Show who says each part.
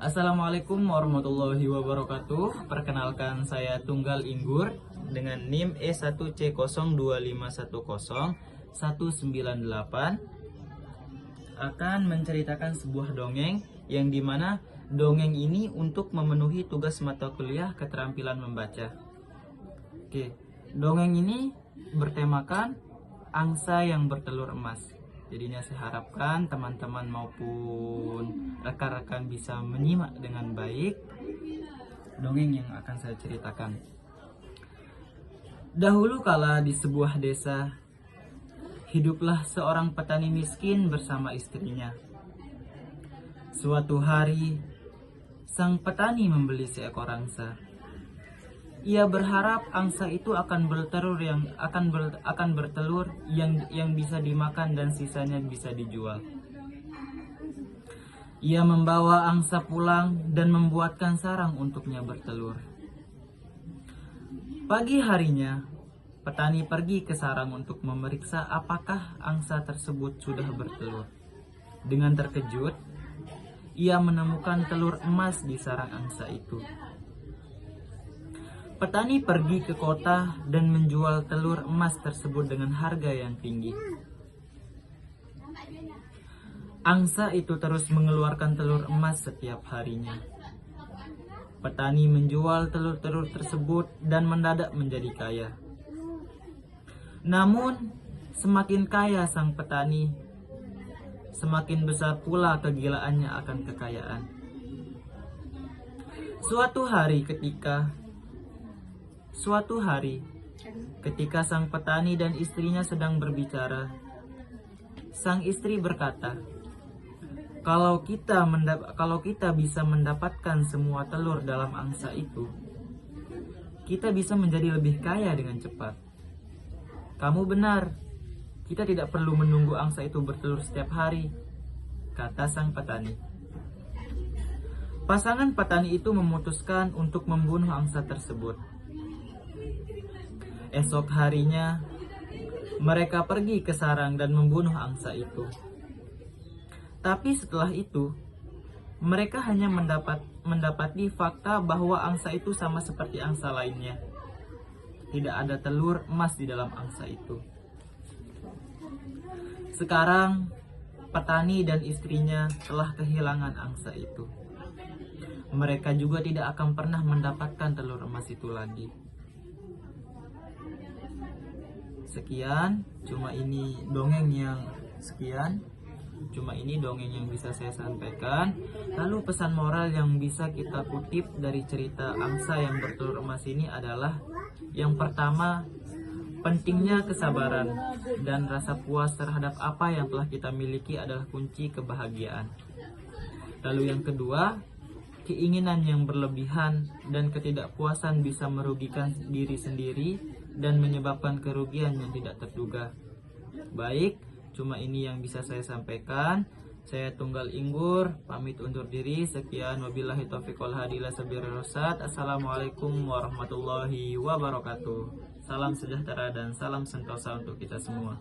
Speaker 1: Assalamualaikum warahmatullahi wabarakatuh. Perkenalkan, saya Tunggal Inggur dengan NIM E1C02510198 akan menceritakan sebuah dongeng yang dimana dongeng ini untuk memenuhi tugas mata kuliah keterampilan membaca. Oke, dongeng ini bertemakan angsa yang bertelur emas. Jadinya saya harapkan teman-teman maupun rekan-rekan bisa menyimak dengan baik dongeng yang akan saya ceritakan. Dahulu kala di sebuah desa, hiduplah seorang petani miskin bersama istrinya. Suatu hari, sang petani membeli seekor angsa. Ia berharap angsa itu akan bertelur yang bisa dimakan dan sisanya bisa dijual. Ia membawa angsa pulang dan membuatkan sarang untuknya bertelur. Pagi harinya, petani pergi ke sarang untuk memeriksa apakah angsa tersebut sudah bertelur. Dengan terkejut, ia menemukan telur emas di sarang angsa itu. Petani pergi ke kota dan menjual telur emas tersebut dengan harga yang tinggi. Angsa itu terus mengeluarkan telur emas setiap harinya. Petani menjual telur-telur tersebut dan mendadak menjadi kaya. Namun, semakin kaya sang petani, semakin besar pula kegilaannya akan kekayaan. Suatu hari ketika sang petani dan istrinya sedang berbicara, sang istri berkata, Kalau kita bisa mendapatkan semua telur dalam angsa itu, kita bisa menjadi lebih kaya dengan cepat. Kamu benar, kita tidak perlu menunggu angsa itu bertelur setiap hari, kata sang petani. Pasangan petani itu memutuskan untuk membunuh angsa tersebut. Esok harinya, mereka pergi ke sarang dan membunuh angsa itu. Tapi setelah itu, mereka hanya mendapati fakta bahwa angsa itu sama seperti angsa lainnya. Tidak ada telur emas di dalam angsa itu. Sekarang, petani dan istrinya telah kehilangan angsa itu. Mereka juga tidak akan pernah mendapatkan telur emas itu lagi. Sekian, cuma ini dongeng yang bisa saya sampaikan. Lalu pesan moral yang bisa kita kutip dari cerita angsa yang bertelur emas ini adalah, yang pertama, pentingnya kesabaran dan rasa puas terhadap apa yang telah kita miliki adalah kunci kebahagiaan. Lalu yang kedua, keinginan yang berlebihan dan ketidakpuasan bisa merugikan diri sendiri dan menyebabkan kerugian yang tidak terduga. Baik, cuma ini yang bisa saya sampaikan. Saya Tunggal Inggur, pamit undur diri. Sekian, wabillahi taufiq wal hadilah sabirul rasad. Assalamualaikum warahmatullahi wabarakatuh. Salam sejahtera dan salam sentosa untuk kita semua.